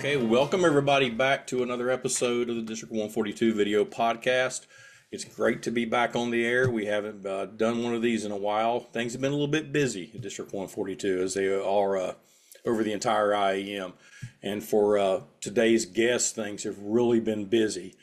Okay, welcome everybody back to another episode of the District 142 video podcast. It's great to be back on the air. We haven't done one of these in a while. Things have been a little bit busy at District 142 as they are over the entire IAM. And for today's guest, things have really been busy.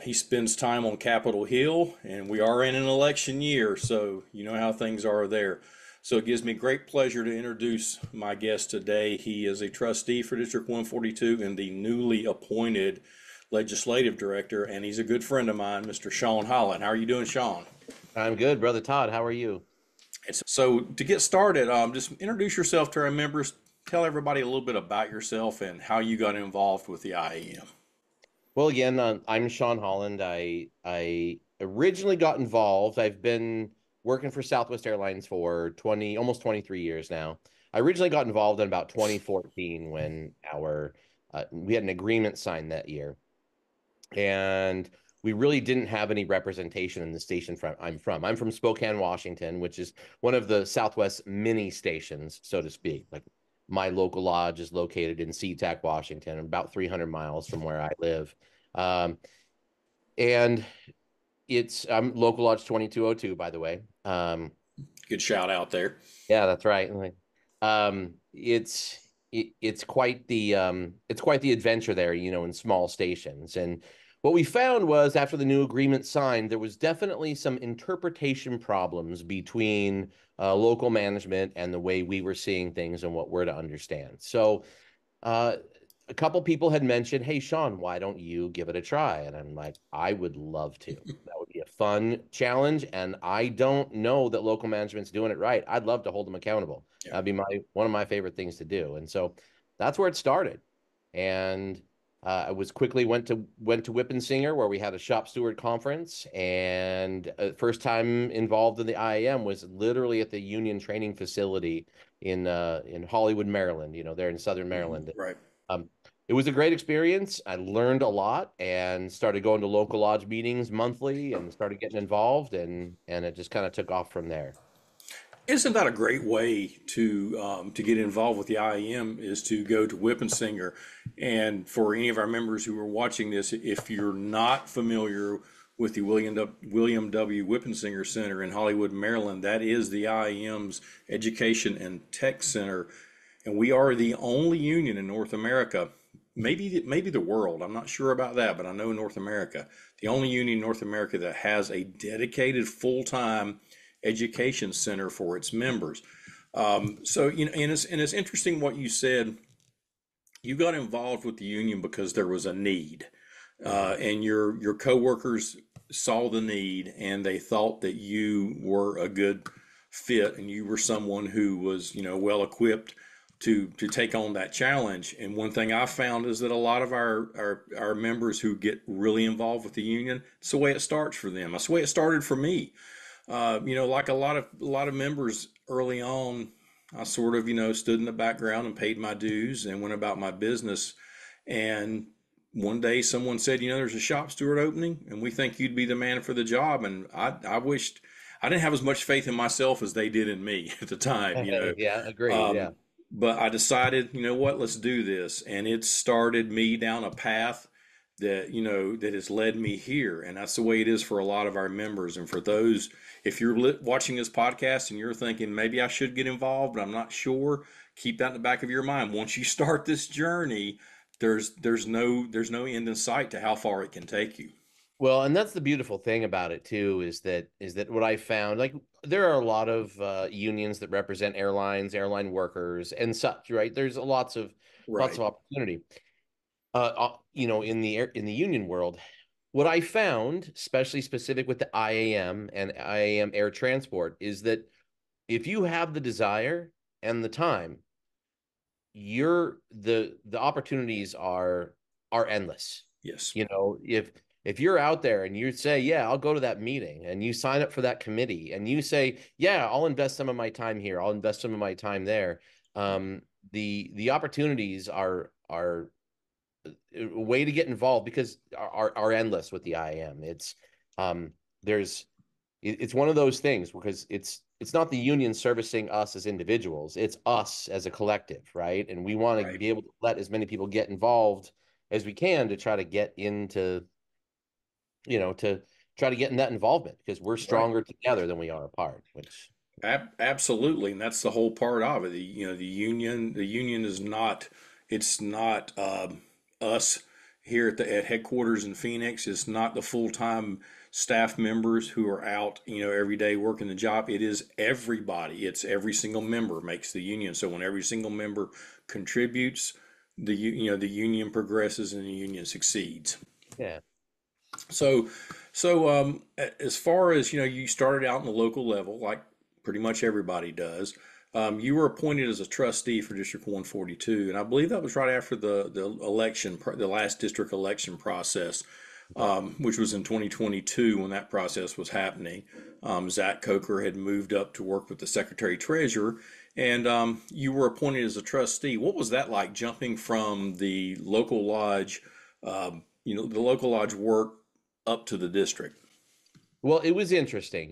He spends time on Capitol Hill, and we are in an election year, so you know how things are there. So it gives me great pleasure to introduce my guest today. He is a trustee for District 142 and the newly appointed Legislative Director, and he's a good friend of mine, Mr. Sean Holland. How are you doing, Sean? I'm good, brother Todd. How are you? So to get started, just introduce yourself to our members. Tell everybody a little bit about yourself and how you got involved with the IAM. Well, again, I'm Sean Holland. I originally got involved. I've been working for Southwest Airlines for almost 23 years now. I originally got involved in about 2014 when we had an agreement signed that year, and we really didn't have any representation in the station I'm from. I'm from Spokane, Washington, which is one of the Southwest mini stations, so to speak. Like my local lodge is located in SeaTac, Washington, about 300 miles from where I live. Um, and I'm local lodge 2202, by the way. Good shout out there. Yeah, that's right. It's quite the adventure there, in small stations. And what we found was after the new agreement signed, there was definitely some interpretation problems between local management and the way we were seeing things and what we're to understand. So uh, a couple people had mentioned, "Hey, Sean, why don't you give it a try?" And I'm like, I would love to. That would be a fun challenge. And I don't know that local management's doing it right. I'd love to hold them accountable. Yeah. That'd be one of my favorite things to do. And so that's where it started. And I was quickly went to Whippensinger, where we had a shop steward conference. And first time involved in the IAM was literally at the Union Training Facility in Hollywood, Maryland. There in Southern Maryland. Right. Um, it was a great experience. I learned a lot and started going to local lodge meetings monthly and started getting involved, and it just kind of took off from there. Isn't that a great way to get involved with the IEM is to go to Whippensinger? And for any of our members who are watching this, if you're not familiar with the William W. Whippensinger Center in Hollywood, Maryland, that is the IEM's Education and Tech Center, and we are the only union in North America, maybe the world. I'm not sure about that, but I know North America, the only union in North America that has a dedicated full-time education center for its members. So and it's interesting what you said. You got involved with the union because there was a need, and your coworkers saw the need, and they thought that you were a good fit, and you were someone who was well equipped to take on that challenge. And one thing I found is that a lot of our members who get really involved with the union, it's the way it starts for them. That's the way it started for me. Like a lot of members early on, I sort of, stood in the background and paid my dues and went about my business. And one day someone said, there's a shop steward opening and we think you'd be the man for the job. And I wished I didn't have as much faith in myself as they did in me at the time. Yeah, agreed. Um, Yeah. but I decided, what, let's do this. And it started me down a path that has led me here. And that's the way it is for a lot of our members. And for those, if you're watching this podcast and you're thinking maybe I should get involved, but I'm not sure, keep that in the back of your mind. Once you start this journey, there's no end in sight to how far it can take you. Well, and that's the beautiful thing about it too, is that what I found, like there are a lot of unions that represent airline workers and such, right? There's lots Right. of opportunity. In the union world, what I found, especially specific with the IAM and IAM air transport, is that if you have the desire and the time, the opportunities are endless. Yes. If you're out there and you say, "Yeah, I'll go to that meeting," and you sign up for that committee, and you say, "Yeah, I'll invest some of my time here, I'll invest some of my time there," um, the opportunities are a way to get involved because are endless with the IAM. It's there's it's one of those things because it's not the union servicing us as individuals, it's us as a collective, right? And we want to Right. be able to let as many people get involved as we can to try to get into, to try to get in that involvement because we're Right. stronger together than we are apart, which Absolutely, and that's the whole part of it. The union is not. It's not us here at headquarters in Phoenix. It's not the full-time staff members who are out, every day working the job. It is everybody. It's every single member makes the union. So when every single member contributes, the union progresses and the union succeeds. yeah. So, so as far as you started out in the local level, like pretty much everybody does. You were appointed as a trustee for District 142, and I believe that was right after the last district election process, which was in 2022 when that process was happening. Zach Coker had moved up to work with the Secretary Treasurer, and you were appointed as a trustee. What was that like, jumping from the local lodge, the local lodge work up to the district? Well, it was interesting,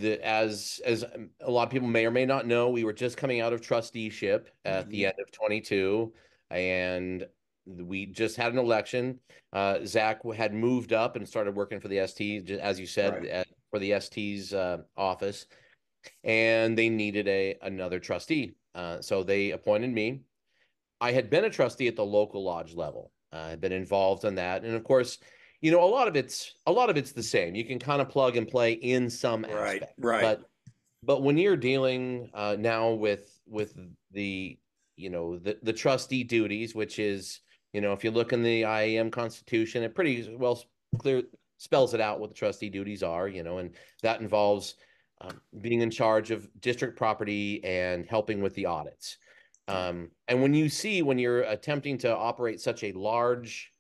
as a lot of people may or may not know, we were just coming out of trusteeship at the Mhm. end of 22, and we just had an election. Zach had moved up and started working for the ST, as you said, Right. for the ST's office, and they needed another trustee. So they appointed me. I had been a trustee at the local lodge level. I had been involved in that, and of course, a lot of it's the same. You can kind of plug and play in some Right. aspect, Right. but when you're dealing now with the the trustee duties, which is, if you look in the IAM Constitution, it pretty well clear spells it out what the trustee duties are, and that involves being in charge of district property and helping with the audits. And when you're attempting to operate such a large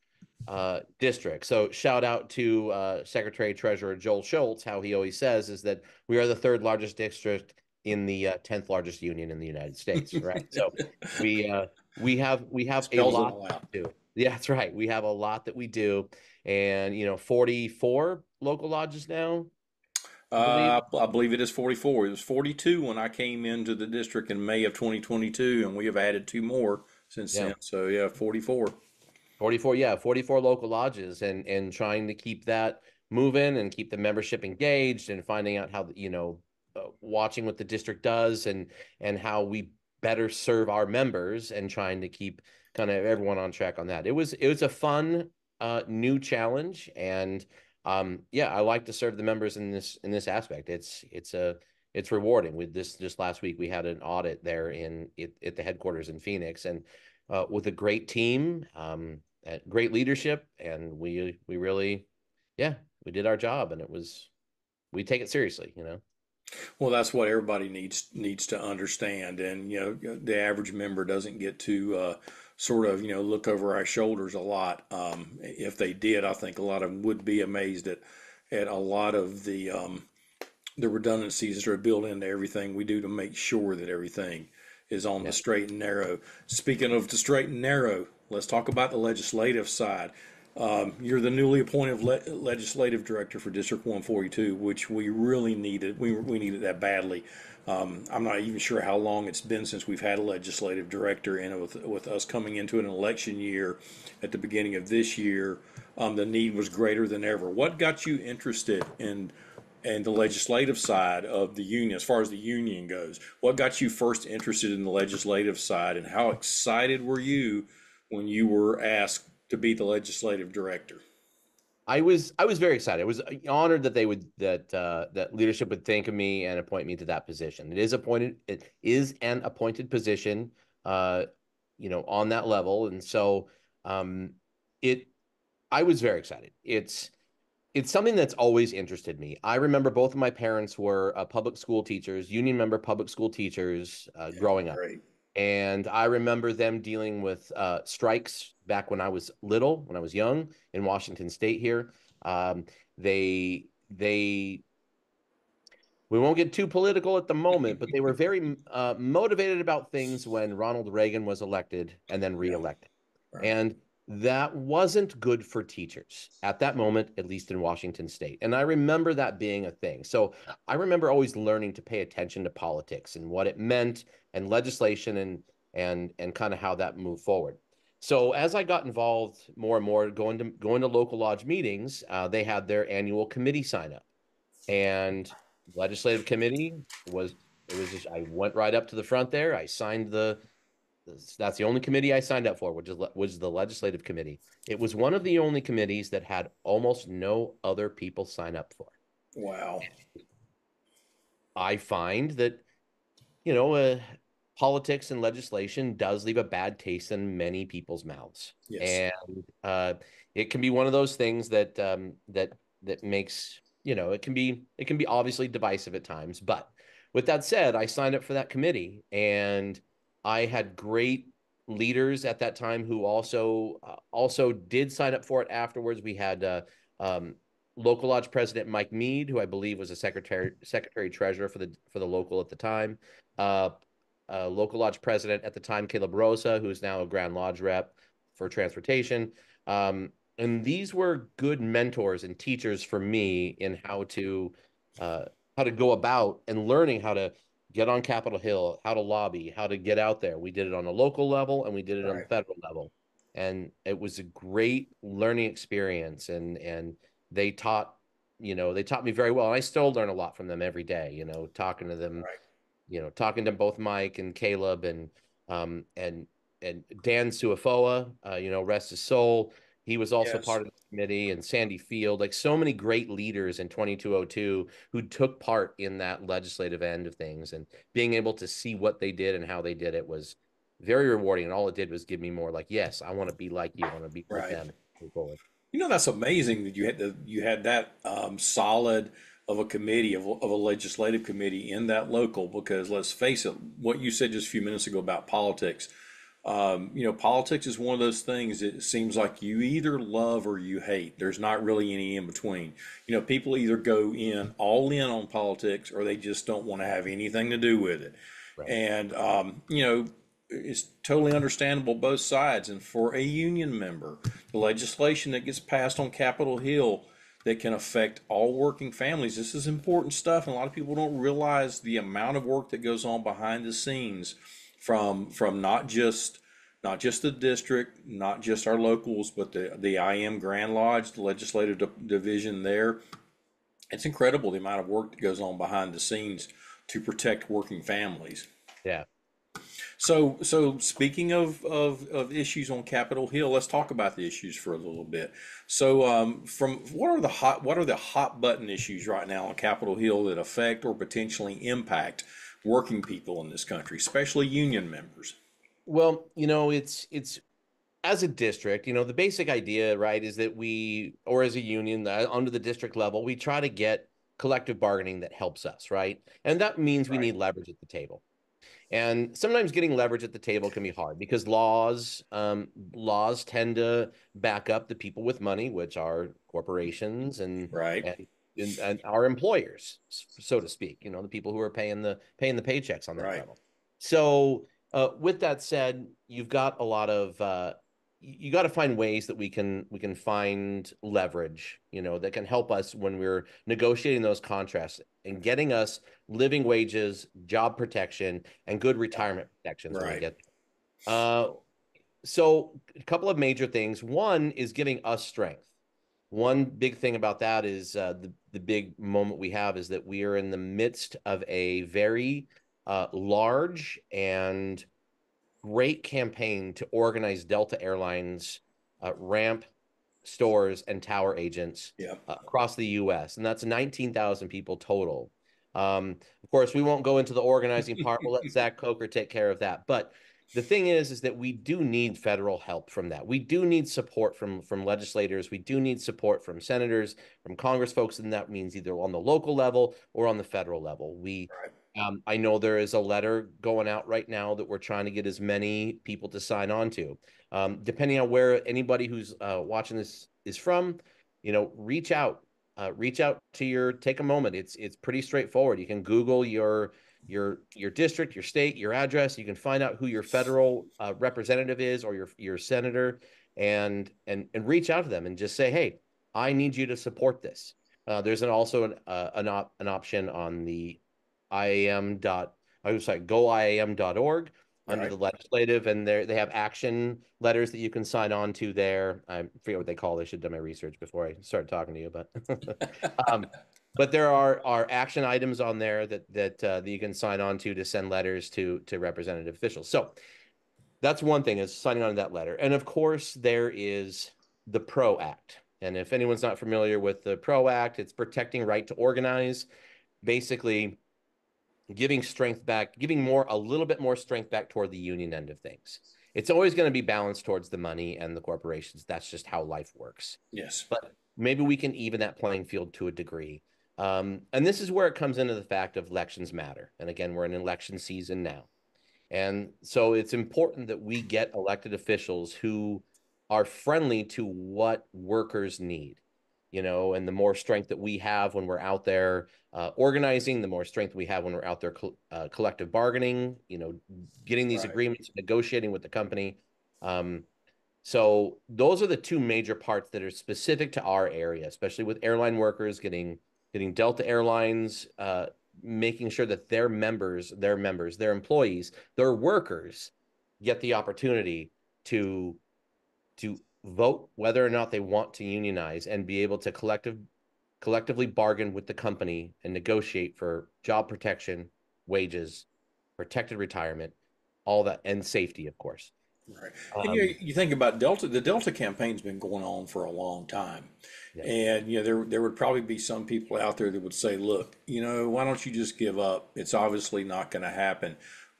district. So shout out to Secretary Treasurer Joel Schultz. How he always says is that we are the third largest district in the 10th largest union in the United States, right? So we uh, we have a Spells it lot all out. to do. Yeah, that's right. We have a lot that we do, and 44 local lodges now, I believe. I believe it is 44. It was 42 when I came into the district in May of 2022, and we have added two more since Yeah. then. So yeah, 44. 44, yeah, 44 local lodges and trying to keep that moving and keep the membership engaged and finding out how, watching what the district does and how we better serve our members and trying to keep kind of everyone on track on that. It was a fun new challenge and yeah, I like to serve the members in this aspect. It's rewarding. With this just last week we had an audit there at the headquarters in Phoenix and with a great team. Great leadership, and we really, yeah, we did our job, and we take it seriously. Well, that's what everybody needs to understand, and the average member doesn't get to sort of look over our shoulders a lot. If they did, I think a lot of them would be amazed at a lot of the redundancies that are built into everything we do to make sure that everything is on the Yeah. straight and narrow. Speaking of the straight and narrow, let's talk about the legislative side. You're the newly appointed legislative director for District 142, which we really needed. We needed that badly. I'm not even sure how long it's been since we've had a legislative director, and with us coming into an election year at the beginning of this year, the need was greater than ever. What got you interested in and the legislative side of the union, as far as the union goes? What got you first interested in the legislative side, and how excited were you when you were asked to be the legislative director? I was very excited. I was honored that that leadership would think of me and appoint me to that position. It is an appointed position, uh, on that level, and so um, it. I was very excited. It's something that's always interested me. I remember both of my parents were public school teachers, union member public school teachers, Yeah, growing up. great. And I remember them dealing with strikes back when I was little, when I was young in Washington State here. Um, they we won't get too political at the moment, but they were very motivated about things when Ronald Reagan was elected and then Yeah, reelected. right. And That wasn't good for teachers at that moment, at least in Washington State. And I remember that being a thing. So I remember always learning to pay attention to politics and what it meant and legislation and kind of how that moved forward. So as I got involved more and more going to local lodge meetings, they had their annual committee sign up. And legislative committee was it was just I went right up to the front there. I signed that's the only committee I signed up for, which was the legislative committee. It was one of the only committees that had almost no other people sign up for. Wow. I find that, you know, politics and legislation does leave a bad taste in many people's mouths, Yes. and it can be one of those things that that makes, you know, it can be obviously divisive at times. But with that said, I signed up for that committee, and I had great leaders at that time who also did sign up for it afterwards. We had um, local lodge president Mike Mead, who I believe was a secretary treasurer for the local at the time. Uh, Local lodge president at the time, Caleb Rosa, who is now a Grand Lodge rep for transportation. And these were good mentors and teachers for me in how to go about and learning how to get on Capitol Hill, how to lobby, how to get out there. We did it on a local level and we did it on the Right. federal level. And it was a great learning experience. And they taught, they taught me very well. And I still learn a lot from them every day, talking to them, Right. talking to both Mike and Caleb um and and Dan Suafoa, rest his soul. He was also Yes. part of the committee, and Sandy Field, like so many great leaders in 2202 who took part in that legislative end of things, and being able to see what they did and how they did it was very rewarding. And all it did was give me more like, yes, I want to be like you. I want to be like Right. them. Move forward. That's amazing that you had that solid of a committee of a legislative committee in that local, because let's face it, what you said just a few minutes ago about politics. Politics is one of those things. It seems like you either love or you hate. There's not really any in between. People either go in all in on politics or they just don't want to have anything to do with it. Right. And it's totally understandable both sides. And for a union member, the legislation that gets passed on Capitol Hill that can affect all working families, this is important stuff. And a lot of people don't realize the amount of work that goes on behind the scenes from not just the district, not just our locals, but the IAM Grand Lodge, the legislative division there. It's incredible the amount of work that goes on behind the scenes to protect working families. Yeah. So speaking of issues on Capitol Hill, let's talk about the issues for a little bit. So, from what are the hot button issues right now on Capitol Hill that affect or potentially impact working people in this country, especially union members? Well, it's as a district, the basic idea, right, is that or as a union, under the district level, we try to get collective bargaining that helps us, right? And that means we Right. need leverage at the table. And sometimes getting leverage at the table can be hard because laws tend to back up the people with money, which are corporations Right. and our employers, so to speak. The people who are paying the paychecks on that Right. level. So, with that said, you've got a lot of you got to find ways that we can find leverage, that can help us when we're negotiating those contracts and getting us living wages, job protection, and good retirement protections when we Right. get there. So a couple of major things. One is giving us strength. One big thing about that is the big moment we have is that we are in the midst of a very large and great campaign to organize Delta Airlines ramp stores and tower agents Yeah. across the U.S., and that's 19,000 people total. Of course, we won't go into the organizing part. We'll let Zach Coker take care of that. But the thing is that we do need federal help from that. We do need support from legislators. We do need support from senators, from Congress folks, and that means either on the local level or on the federal level. Right. I know there is a letter going out right now that we're trying to get as many people to sign on to. Depending on where anybody who's watching this is from, reach out to take a moment. It's pretty straightforward. You can Google your district, your state, your address. You can find out who your federal representative is or your senator, and reach out to them and just say, hey, I need you to support this. There's also an option on the IAM dot I was like goiam.org under Right. the legislative, and they have action letters that you can sign on to there. I forget what they call it. I should have done my research before I started talking to you, but um, but there are action items on there that you can sign on to send letters to representative officials. So that's one thing, is signing on to that letter. And of course, there is the PRO Act. And if anyone's not familiar with the PRO Act, it's protecting right to organize, basically giving strength back, giving a little bit more strength back toward the union end of things. It's always going to be balanced towards the money and the corporations. That's just how life works. Yes. But maybe we can even that playing field to a degree. And this is where it comes into the fact of elections matter. And again, we're in election season now. And so it's important that we get elected officials who are friendly to what workers need, and the more strength that we have when we're out there organizing, the more strength we have when we're out there collective bargaining, getting these Right. agreements, negotiating with the company. So those are the two major parts that are specific to our area, especially with airline workers getting Delta Airlines, making sure that their employees, their workers get the opportunity to vote whether or not they want to unionize and be able to collectively bargain with the company and negotiate for job protection, wages, protected retirement, all that, and safety, of course. Right. And Um, you think about Delta, the Delta campaign's been going on for a long time. yeah, And there would probably be some people out there that would say, look, why don't you just give up? It's obviously not going to happen.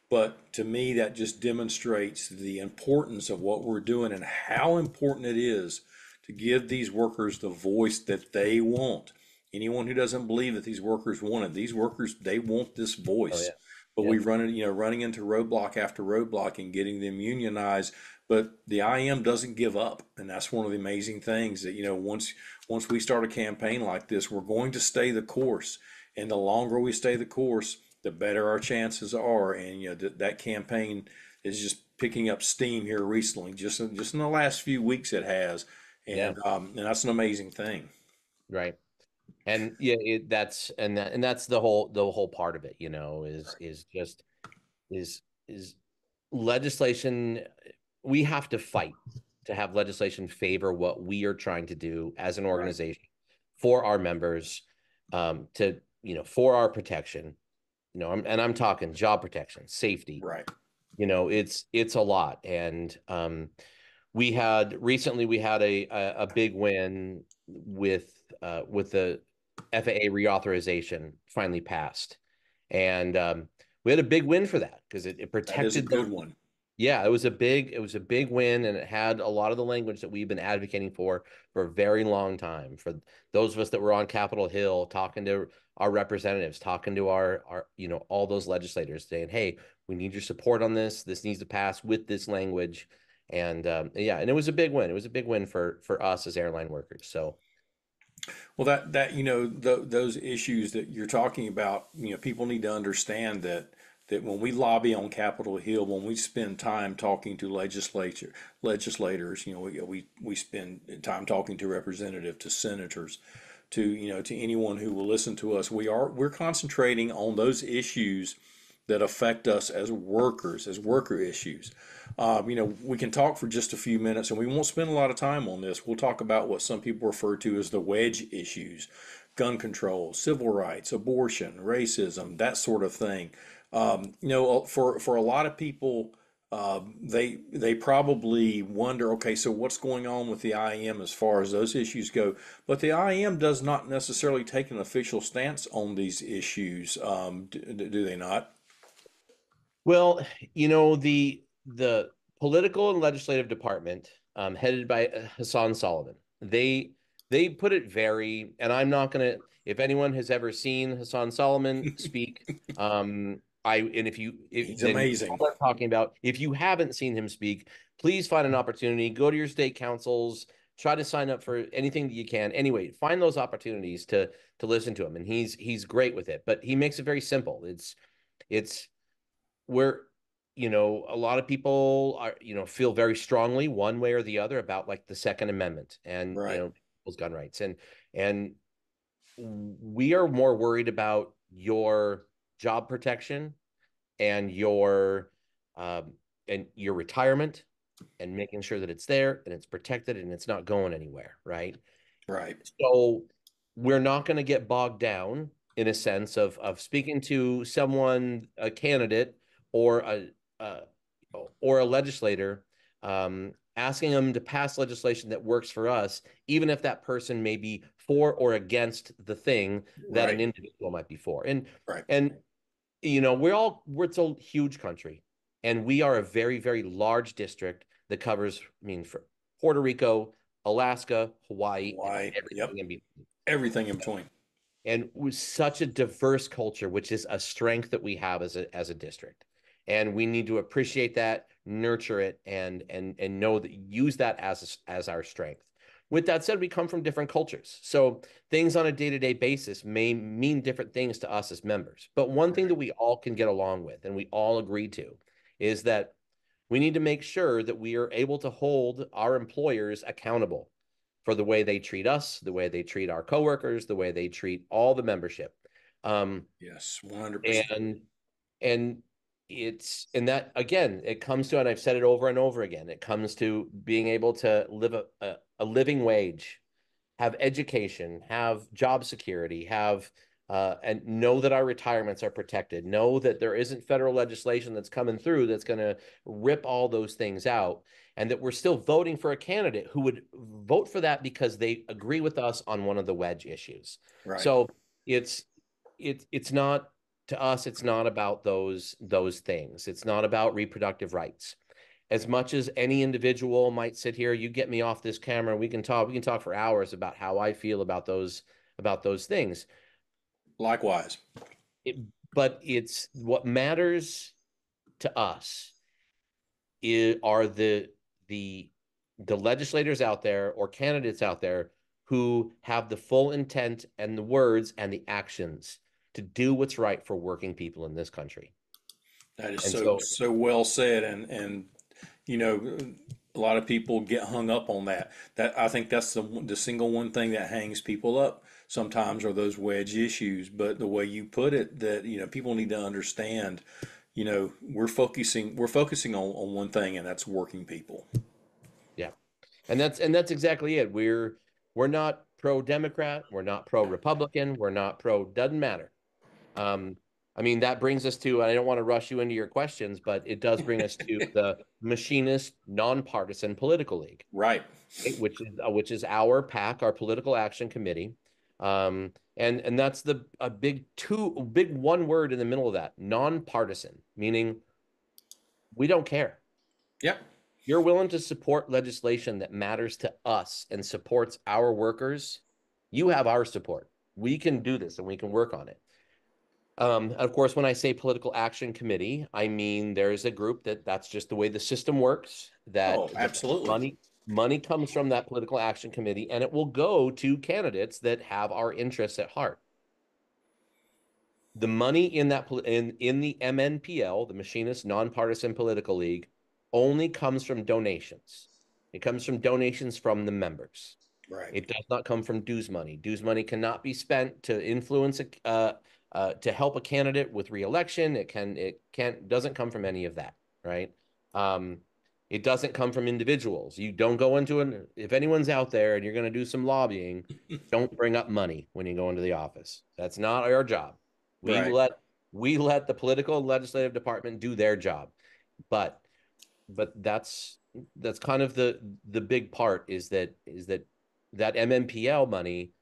But to me, that just demonstrates the importance of what we're doing and how important it is to give these workers the voice that they want. Anyone who doesn't believe that these workers want it, these workers, they want this oh voice. yeah, But yeah, we run it, running into roadblock after roadblock and getting them unionized. But the IM doesn't give up, and that's one of the amazing things that once we start a campaign like this, we're going to stay the course. And the longer we stay the course, the better our chances are. And that campaign is just picking up steam here recently, just in the last few weeks it has, yeah, and that's an amazing thing. right. And yeah, that's the whole part of it, is just is legislation. We have to fight to have legislation favor what we are trying to do as an Right, organization for our members, to for our protection. And I'm talking job protection, safety. right, It's a lot. And we had a big win with the FAA reauthorization finally passed, and we had a big win for that because it that is a protected good them. one. Yeah, it was a big win, and it had a lot of the language that we've been advocating for a very long time. For those of us that were on Capitol Hill talking to our representatives, talking to our all those legislators, saying, "Hey, we need your support on this. This needs to pass with this language." And yeah, and it was a big win. It was a big win for us as airline workers. So Well, those issues that you're talking about, people need to understand that when we lobby on Capitol Hill, when we spend time talking to legislators, we spend time talking to representatives, to senators, to anyone who will listen to us. We're concentrating on those issues that affect us as workers, as worker issues. We can talk for just a few minutes and we won't spend a lot of time on this. We'll talk about what some people refer to as the wedge issues: gun control, civil rights, abortion, racism, that sort of thing. For a lot of people, they probably wonder, okay, so what's going on with the IAM as far as those issues go? But the IAM does not necessarily take an official stance on these issues, do they not? well, the political and legislative department, headed by Hassan Solomon, they put it very, and I'm not gonna. If anyone has ever seen Hassan Solomon speak, and He's then you know amazing. what I'm talking about. If you haven't seen him speak, please find an opportunity. Go to your state councils. Try to sign up for anything that you can. Anyway, find those opportunities to listen to him, and he's great with it. But he makes it very simple. It's where a lot of people are, feel very strongly one way or the other about like the Second Amendment and, Right. people's gun rights. And we are more worried about your job protection and um, your retirement and making sure that it's there and it's protected and it's not going anywhere, right? Right. So we're not going to get bogged down in a sense of speaking to someone, a candidate or uh, a legislator, asking them to pass legislation that works for us, even if that person may be for or against the thing that an Right. individual might be for. And Right. and it's a huge country, and we are a very, very large district that covers, I mean, for Puerto Rico, Alaska, Hawaii, and Why? everything Yep. in between. Everything in between. And with such a diverse culture, which is a strength that we have as a district. And we need to appreciate that, nurture it, and know that use that as our strength. With that said, we come from different cultures. So things on a day-to-day basis may mean different things to us as members. But one thing Right. that we all can get along with and we all agree to is that we need to make sure that we are able to hold our employers accountable for the way they treat us, the way they treat our coworkers, the way they treat all the membership. Um, Yes. 100%. and and and that again, it comes to, and I've said it over and over again, it comes to being able to live a living wage, have education, have job security, have and know that our retirements are protected, know that there isn't federal legislation that's coming through that's going to rip all those things out, and that we're still voting for a candidate who would vote for that because they agree with us on one of the wedge issues. Right. So it's it's not, to us, it's not about those things. It's not about reproductive rights. As much as any individual might sit here, you get me off this camera, we can talk for hours about how I feel about those things. Likewise. It, but it's what matters to us are the the legislators out there or candidates out there who have the full intent and the words and the actions to do what's right for working people in this country. That is And so so, so well said, and you know, a lot of people get hung up on that. That I think that's the single one thing that hangs people up sometimes are those wedge issues. But the way you put it, that people need to understand. We're focusing on one thing, and that's working people. yeah. And that's exactly it. We're not pro-Democrat, we're not pro-Republican, we're not pro, doesn't matter. Um, I mean, that brings us to, I don't want to rush you into your questions, but it does bring us to the Machinist Nonpartisan Political League, Right. right? Which is our PAC, our Political Action Committee. And that's the a big one word in the middle of that, nonpartisan, meaning we don't care. Yep. You're willing to support legislation that matters to us and supports our workers, you have our support. We can do this and we can work on it. Of course, when I say political action committee, I mean there's a group that's just the way the system works, that Oh, the absolutely. money comes from that political action committee and it will go to candidates that have our interests at heart. The money in the MNPL, the Machinist Nonpartisan Political League, only comes from donations. It comes from donations from the members. Right. It does not come from dues money. Dues money cannot be spent to influence to help a candidate with reelection. Doesn't come from any of that, right? Um, it doesn't come from individuals. You don't go into if anyone's out there and you're going to do some lobbying, don't bring up money when you go into the office. That's not our job. We Right. let we let the political and legislative department do their job. But that's kind of the big part is that MMPL money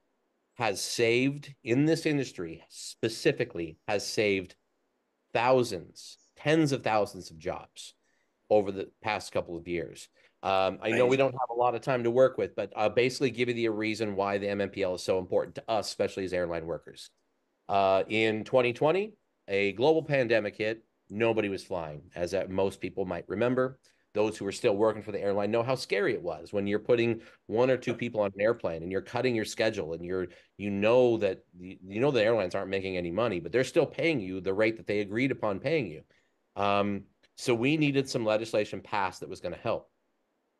has saved in this industry specifically has saved thousands, tens of thousands of jobs over the past couple of years. I know we Amazing. don't have a lot of time to work with, but I'll basically give you the reason why the MMPL is so important to us, especially as airline workers. In 2020, a global pandemic hit. Nobody was flying, as most people might remember. Those who are still working for the airline know how scary it was when you're putting one or two people on an airplane and you're cutting your schedule and the airlines aren't making any money, but they're still paying you the rate that they agreed upon paying you. So we needed some legislation passed that was going to help.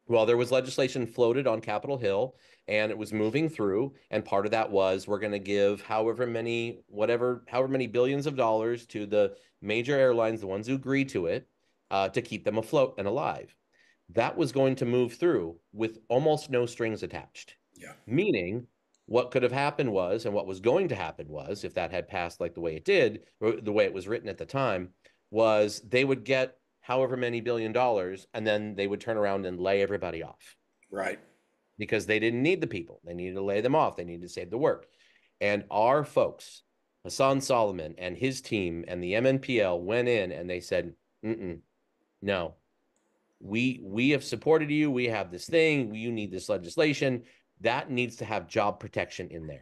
Well, there was legislation floated on Capitol Hill and it was moving through. And part of that was we're going to give however many billions of dollars to the major airlines, the ones who agree to it, to keep them afloat and alive. That was going to move through with almost no strings attached. Yeah. Meaning, what could have happened was, and what was going to happen was, if that had passed like the way it did, or the way it was written at the time, was they would get however many billion dollars, and then they would turn around and lay everybody off Right. because they didn't need the people. They needed to lay them off. They needed to save the work. And our folks, Hassan Solomon and his team and the MNPL went in and they said, no, we have supported you. We have this thing. You need this legislation that needs to have job protection in there.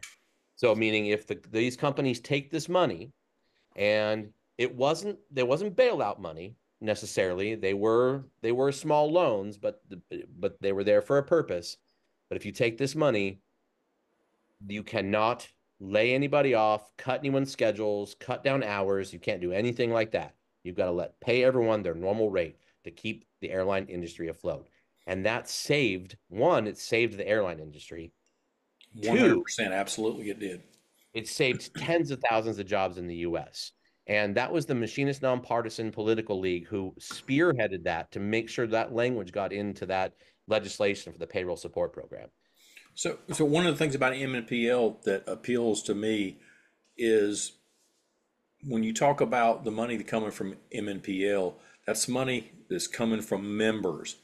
So meaning if these companies take this money, and there wasn't bailout money necessarily. They were small loans, but they were there for a purpose. But if you take this money, you cannot lay anybody off, cut anyone's schedules, cut down hours. You can't do anything like that. You've got to pay everyone their normal rate to keep the airline industry afloat. And that it saved the airline industry. 100%. Absolutely, it did. It saved tens of thousands of jobs in the U.S. And that was the Machinist Nonpartisan Political League who spearheaded that to make sure that language got into that legislation for the payroll support program. So one of the things about MNPL that appeals to me is when you talk about the money coming from MNPL, that's money that's coming from members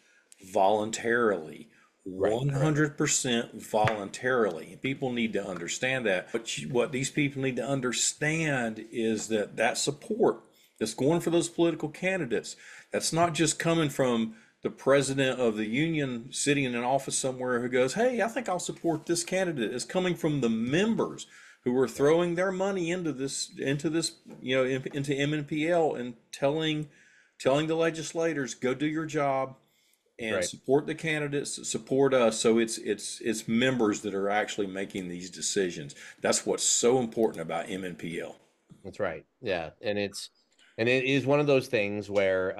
voluntarily, Right. 100% voluntarily. People need to understand that. But what these people need to understand is that support that's going for those political candidates, that's not just coming from the president of the union sitting in an office somewhere who goes, hey, I think I'll support this candidate. It's coming from the members who are throwing their money into this, into MNPL and telling the legislators, go do your job and Right. support the candidates, support us. So it's members that are actually making these decisions. That's what's so important about MNPL. That's right. Yeah. And it is one of those things where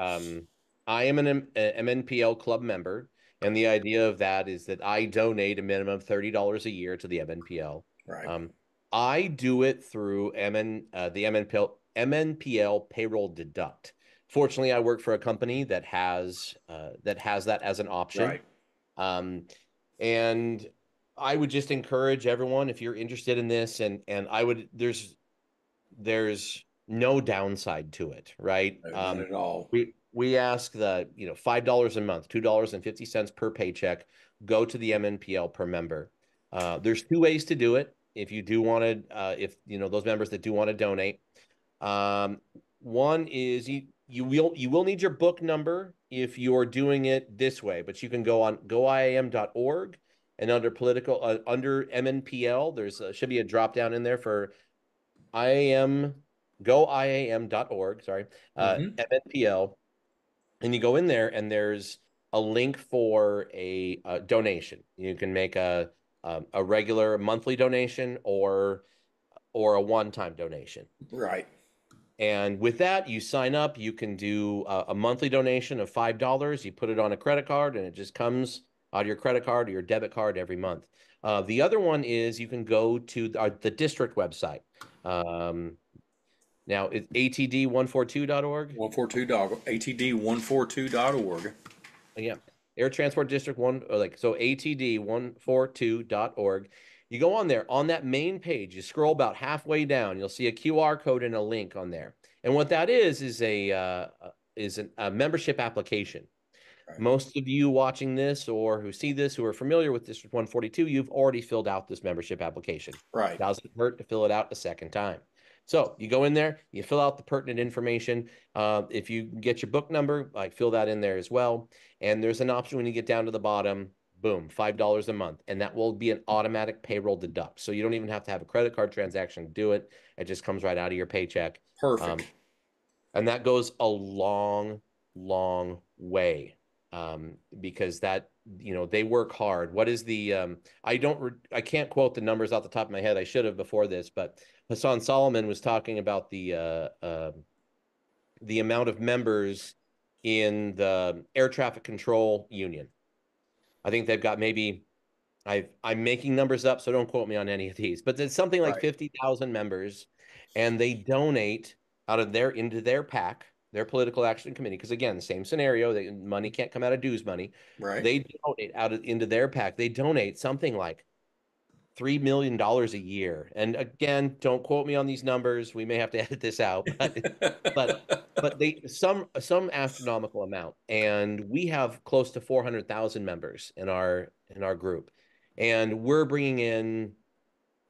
I am an MNPL club member. And the idea of that is that I donate a minimum of $30 a year to the MNPL. Right. I do it through the MNPL payroll deduct. Fortunately, I work for a company that has that as an option. Right. And I would just encourage everyone, if you're interested in this, and there's no downside to it, right? No, not at all. We ask the $5 a month, $2.50 per paycheck, go to the MNPL per member. There's two ways to do it. If you do want to, if those members that do want to donate, one is you will need your book number if you're doing it this way, but you can go on goiam.org and under under MNPL, there's should be a drop down in there for IAM, goiam.org, sorry, MNPL, and you go in there and there's a link for a donation. You can make a regular monthly donation or a one-time donation. Right. And with that, you sign up. You can do a monthly donation of $5. You put it on a credit card, and it just comes out of your credit card or your debit card every month. The other one is you can go to the district website. Now, it's atd142.org. 142.atd142.org. Yeah. Air Transport District 1, so atd142.org. You go on there, on that main page, you scroll about halfway down, you'll see a QR code and a link on there. And what that is a membership application. Right. Most of you watching this or who see this, who are familiar with District 142, you've already filled out this membership application. Right. It doesn't hurt to fill it out a second time. So you go in there, you fill out the pertinent information. If you get your book number, fill that in there as well. And there's an option when you get down to the bottom, boom, $5 a month. And that will be an automatic payroll deduct. So you don't even have to have a credit card transaction to do it. It just comes right out of your paycheck. Perfect. And that goes a long, long way. Because that, they work hard. What is the, I can't quote the numbers off the top of my head. I should have before this, but Hassan Solomon was talking about the amount of members in the air traffic control union. I think they've got maybe I'm making numbers up, so don't quote me on any of these, but it's something like Right. 50,000 members, and they donate out of their into their PAC, their political action committee. Because again, same scenario, money can't come out of dues money. Right. They donate into their PAC. They donate something like $3 million a year. And again, don't quote me on these numbers. We may have to edit this out, but they some astronomical amount. And we have close to 400,000 members in our group, and we're bringing in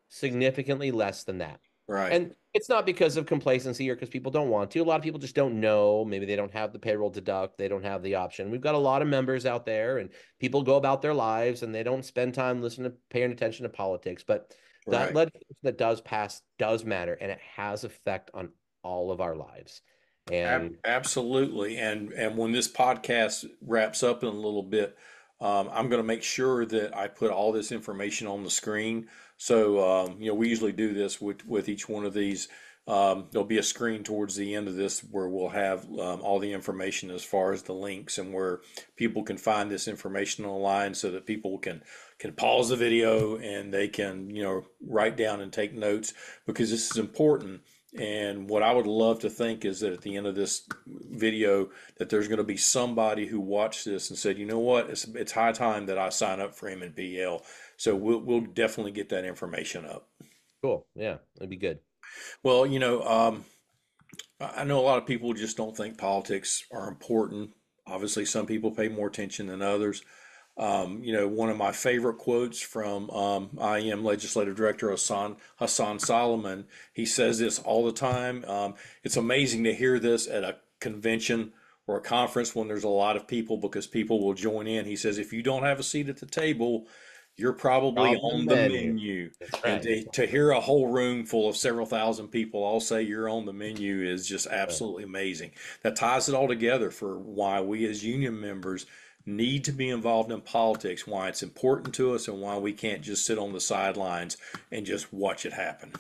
significantly less than that. Right. And it's not because of complacency or because people don't want to. A lot of people just don't know. Maybe they don't have the payroll deduct. They don't have the option. We've got a lot of members out there, and people go about their lives and they don't spend time listening to paying attention to politics. But that Right. legislation that does pass does matter, and it has effect on all of our lives. And Absolutely. And when this podcast wraps up in a little bit, I'm going to make sure that I put all this information on the screen. So, we usually do this with each one of these. There'll be a screen towards the end of this where we'll have all the information as far as the links and where people can find this information online, so that people can pause the video and they can write down and take notes, because this is important. And what I would love to think is that at the end of this video, that there's going to be somebody who watched this and said, you know what, it's high time that I sign up for MNPL. So we'll definitely get that information up. cool. Yeah, it'd be good. Well, I know a lot of people just don't think politics are important. Obviously, some people pay more attention than others. One of my favorite quotes from IAM Legislative Director Hassan Solomon, he says this all the time. It's amazing to hear this at a convention or a conference when there's a lot of people, because people will join in. He says, if you don't have a seat at the table, you're probably On the on the menu. menu. That's And right. to hear a whole room full of several thousand people all say you're on the menu is just Right. absolutely amazing. That ties it all together for why we as union members need to be involved in politics, why it's important to us, and why we can't just sit on the sidelines and just watch it happen.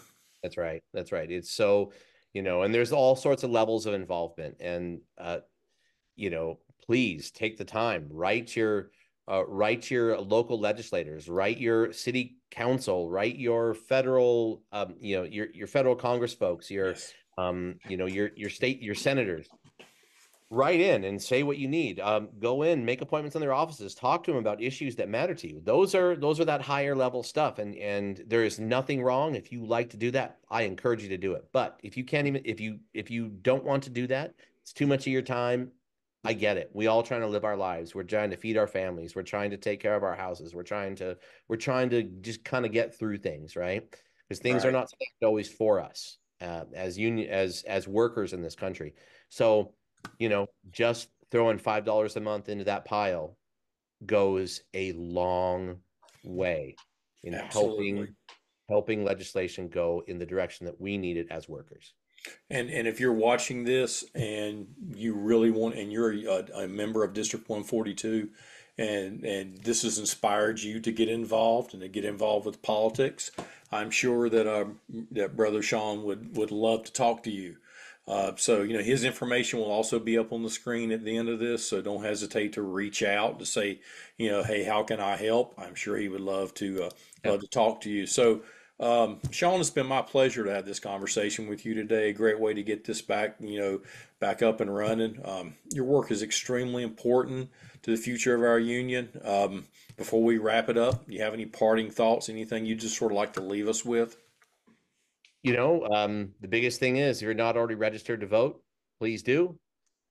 That's right. That's right. It's so, and there's all sorts of levels of involvement. And please take the time, write your local legislators, write your city council, write your federal, your federal Congress folks, Yes. your state, your senators. Write in and say what you need. Go in, make appointments in their offices, talk to them about issues that matter to you. Those are that higher level stuff, and there is nothing wrong if you like to do that. I encourage you to do it. But if you can't even if you don't want to do that, it's too much of your time. I get it. We all trying to live our lives. We're trying to feed our families. We're trying to take care of our houses. We're trying to just kind of get through things, right? Because things are Right. not always for us as workers in this country. So just throwing $5 a month into that pile goes a long way in Absolutely. helping legislation go in the direction that we need it as workers. And if you're watching this and you really want, and you're a member of District 142, and this has inspired you to get involved and to get involved with politics, I'm sure that Brother Sean would love to talk to you. So his information will also be up on the screen at the end of this. So don't hesitate to reach out to say, hey, how can I help? I'm sure he would Yeah, love to talk to you. So. Sean, it's been my pleasure to have this conversation with you today. A great way to get this back up and running. Your work is extremely important to the future of our union. Before we wrap it up, do you have any parting thoughts? Anything you just sort of like to leave us with? the biggest thing is if you're not already registered to vote, please do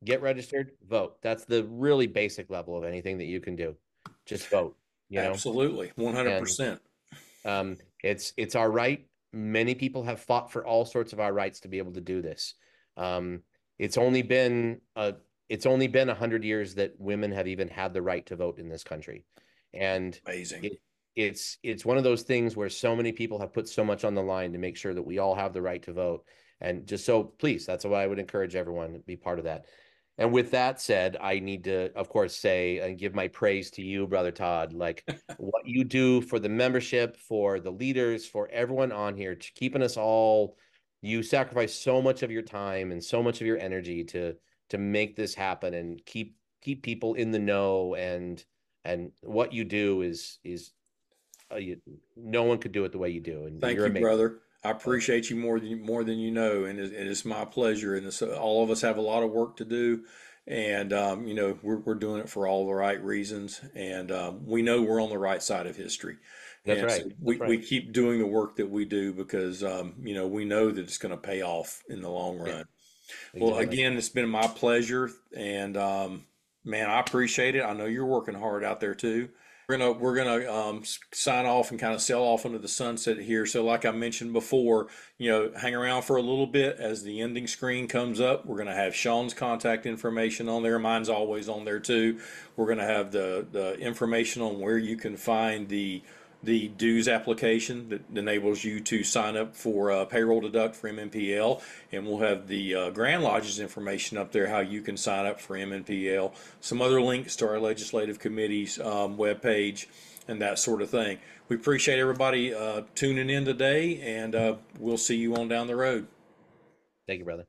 get registered, vote. That's the really basic level of anything that you can do. Just vote, Absolutely, and 100%. it's our right. Many people have fought for all sorts of our rights to be able to do this. Um, it's only been it's only been 100 years that women have even had the right to vote in this country, and Amazing. it, it's one of those things where so many people have put so much on the line to make sure that we all have the right to vote. And just so please, that's why I would encourage everyone to be part of that. And with that said, I need to, of course, say and give my praise to you, Brother Todd. Like what you do for the membership, for the leaders, for everyone on here, keeping us all. You sacrifice so much of your time and so much of your energy to to make this happen and keep people in the know, and what you do is no one could do it the way you do, and Thank you're you, amazing. brother. I appreciate you more than you know, and it's my pleasure. And all of us have a lot of work to do, and you know, we're doing it for all the right reasons, and we know we're on the right side of history. That's And right. so That's we right. keep doing the work that we do because you know, we know that it's going to pay off in the long Yeah, run. Well, exactly. again, it's been my pleasure, and man, I appreciate it. I know you're working hard out there too. We're gonna sign off and kind of sail off into the sunset here. So, like I mentioned before, you know, hang around for a little bit as the ending screen comes up. We're gonna have Sean's contact information on there. Mine's always on there too. We're gonna have the information on where you can find the dues application that enables you to sign up for payroll deduct for MNPL, and we'll have the Grand Lodge's information up there, how you can sign up for MNPL, some other links to our legislative committee's webpage, and that sort of thing. We appreciate everybody tuning in today, and we'll see you on down the road. Thank you, brother.